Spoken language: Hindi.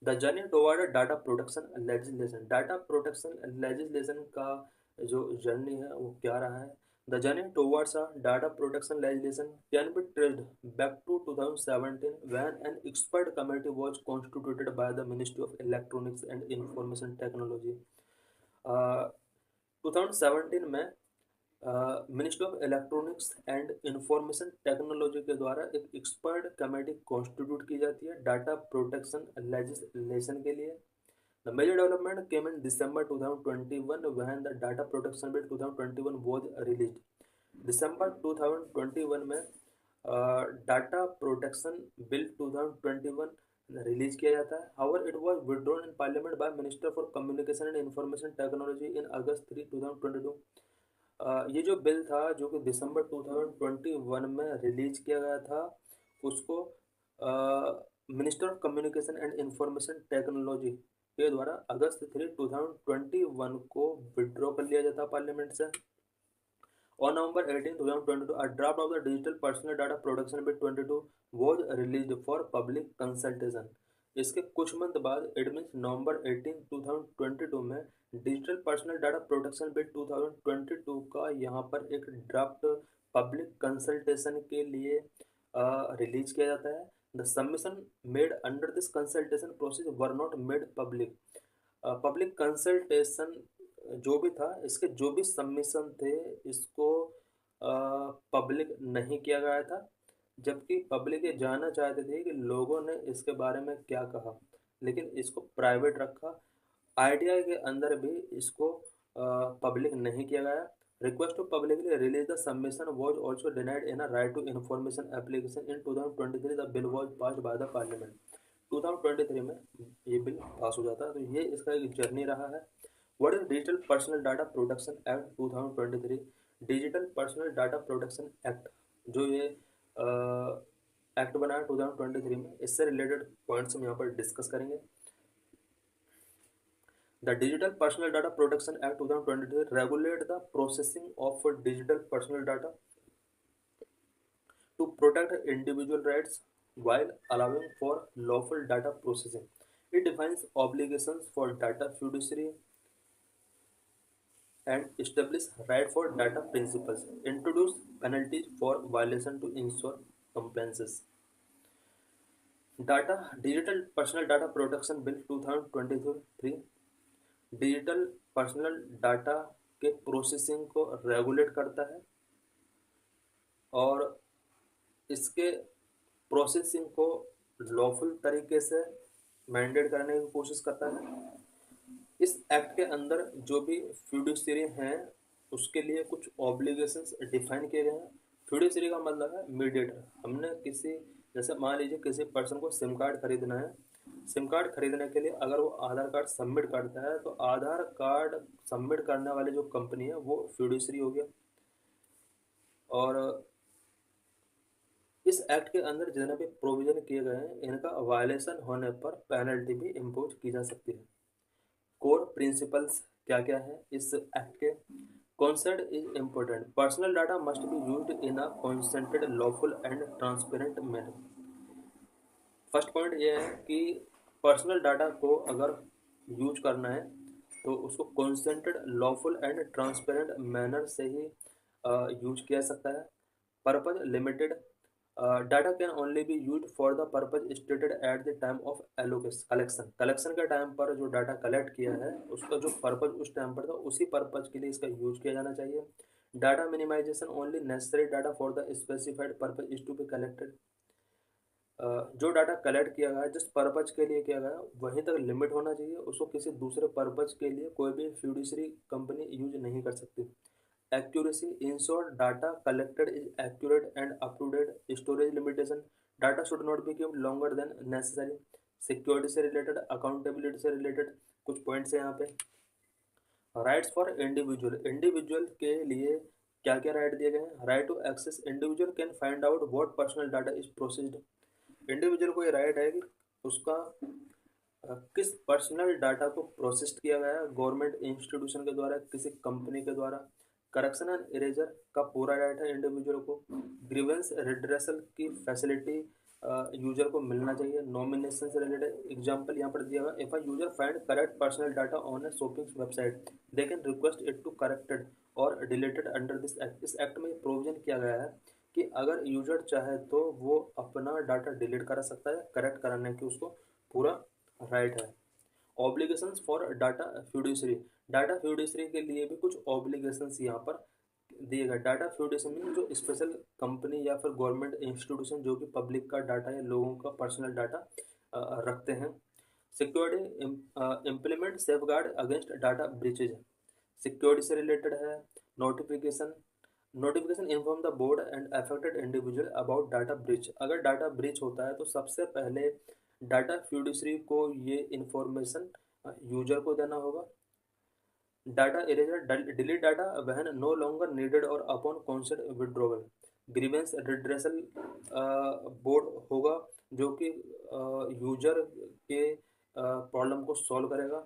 The journey toward data protection legislation, data protection legislation का जो जर्नी है वो क्या रहा है। The journey towards a data protection legislation can be traced back to 2017 when an expert committee was constituted by the Ministry of Electronics and Information Technology। 2017 में ministry of electronics and information technology के द्वारा एक एक्सपर्ट कमेटी कॉन्स्टिट्यूट की जाती है डाटा प्रोटेक्शन लेजिस्लेशन के लिए। The major development came in December 2021 when the data protection bill 2021 was released. दिसंबर 2021 में डाटा प्रोटेक्शन बिल 2021 रिलीज किया जाता है। However it was withdrawn in parliament by minister for communication and information technology in August 3 2022। ये जो बिल था जो कि दिसंबर 2021 में रिलीज किया गया था, उसको minister of communication and information technology के द्वारा अगस्त 3 2021 को विड्रॉ कर लिया जाता पार्लियामेंट से। On November 18, 2022, a draft of the Digital Personal Data Protection Bill 22 was released for public consultation। इसके कुछ मंथ बाद इट मीन्स नवंबर 18, 2022 में digital personal data protection bill 2022 का यहाँ पर एक ड्राफ्ट पब्लिक कंसल्टेशन के लिए रिलीज किया जाता है। The submission made under this consultation process were not made public. Public consultation जो भी था, इसके जो भी सबमिशन थे इसको पब्लिक नहीं किया गया था, जबकि पब्लिक ये जानना चाहते थे कि लोगों ने इसके बारे में क्या कहा, लेकिन इसको प्राइवेट रखा। आईटीआई के अंदर भी इसको पब्लिक नहीं किया गया। Request to publicly release the submission was also denied in a right to information application in 2023। The bill was passed by the parliament. 2023 में ये बिल पास हो जाता है। तो ये इसका एक जर्नी रहा है। What is digital personal data protection act 2023? Digital personal data protection act जो ये एक्ट बना है 2023 में, इससे रिलेटेड पॉइंट्स हम यहाँ पर डिस्कस करेंगे। The Digital Personal Data Protection Act 2023 regulate the processing of digital personal data to protect individual rights while allowing for lawful data processing. It defines obligations for data fiduciary and establish right for data principles, introduce penalties for violation to ensure compliances। Data Digital Personal Data Protection Bill 2023 digital personal data के प्रोसेसिंग को रेगुलेट करता है और इसके प्रोसेसिंग को लॉफुल तरीके से मैंडेट करने की कोशिश करता है। इस एक्ट के अंदर जो भी फ्यूडिशरी हैं उसके लिए कुछ ऑब्लिगेशंस डिफाइन किए गए हैं। फ्यूडिशरी का मतलब है मीडिएटर। हमने किसी, जैसे मान लीजिए किसी पर्सन को सिम कार्ड खरीदना है, सिम कार्ड खरीदने के लिए अगर वो आधार कार्ड सबमिट करता है तो आधार कार्ड सबमिट करने वाली जो कंपनी है वो फ्यूडिशरी हो गया। और इस एक्ट के अंदर जितने भी प्रोविजन किए गए हैं इनका वायलेशन होने पर पेनल्टी भी इम्पोज की जा सकती है। कोर प्रिंसिपल्स क्या क्या है इस एक्ट के? Consent is important. Personal data must be used in a consented lawful and transparent manner. First point ये है कि पर्सनल डाटा को अगर यूज करना है तो उसको consented lawful and transparent manner से ही यूज किया सकता है। Purpose limited. Data can only B use for the purpose stated at the time of collection. Collection के टाइम पर जो डाटा कलेक्ट किया है उसका जो पर्पज उस टाइम पर था उसी पर्पज के लिए इसका यूज किया जाना चाहिए। Data minimisation. Only necessary data for the specified purpose is to be collected. जो डाटा कलेक्ट किया गया है जिस पर्पज के लिए किया गया वहीं तक लिमिट होना चाहिए, उसको किसी दूसरे पर्पज के लिए कोई भी फ्यूडिशरी कंपनी यूज नहीं कर सकती। Accuracy. Ensure data collected is accurate and up to date. Storage limitation. Data should not be keeped longer than necessary. Security से रिलेटेड, अकाउंटेबिलिटी से रिलेटेड कुछ पॉइंट्स हैं यहाँ पे। Rights for individual. इंडिविजुअल के लिए क्या क्या राइट दिए गए हैं? Right to access. Individual can find out what personal data is processed. Individual को ये राइट है कि उसका किस पर्सनल डाटा को प्रोसेस किया गया है गवर्नमेंट इंस्टीट्यूशन के द्वारा, किसी कंपनी के द्वारा। करेक्शन एंड इरेजर का पूरा राइट है इंडिविजुअल को। ग्रीवेंस रिड्रेसल की फैसिलिटी यूजर को मिलना चाहिए। नॉमिनेशन से रिलेटेड एग्जांपल यहाँ पर दिया हुआ, if a user find correct personal data on a shopping website they can request it to corrected और डिलीटेड अंडर दिस एक्ट। इस एक्ट में प्रोविजन किया गया है कि अगर यूजर चाहे तो वो अपना डाटा डिलीट करा सकता है, करेक्ट कराने की उसको पूरा राइट है। Obligations for data fiduciary, data fiduciary के लिए भी कुछ ऑब्लिगेशंस यहाँ पर दिए गए। डाटा फ्यूडिशरी मीन जो स्पेशल कंपनी या फिर गवर्नमेंट इंस्टीट्यूशन जो कि पब्लिक का डाटा या लोगों का पर्सनल डाटा रखते हैं। Security implement safeguard against data breaches, security से रिलेटेड है। Notification, notification inform the board and affected individual about data breach, अगर डाटा ब्रीच होता है तो सबसे पहले डाटा फ्यूडिशरी को ये इंफॉर्मेशन यूजर को देना होगा। Data erasure, delete data when no longer needed और upon consent withdrawal. Grievance redressal board होगा जो कि यूजर के प्रॉब्लम को सॉल्व करेगा।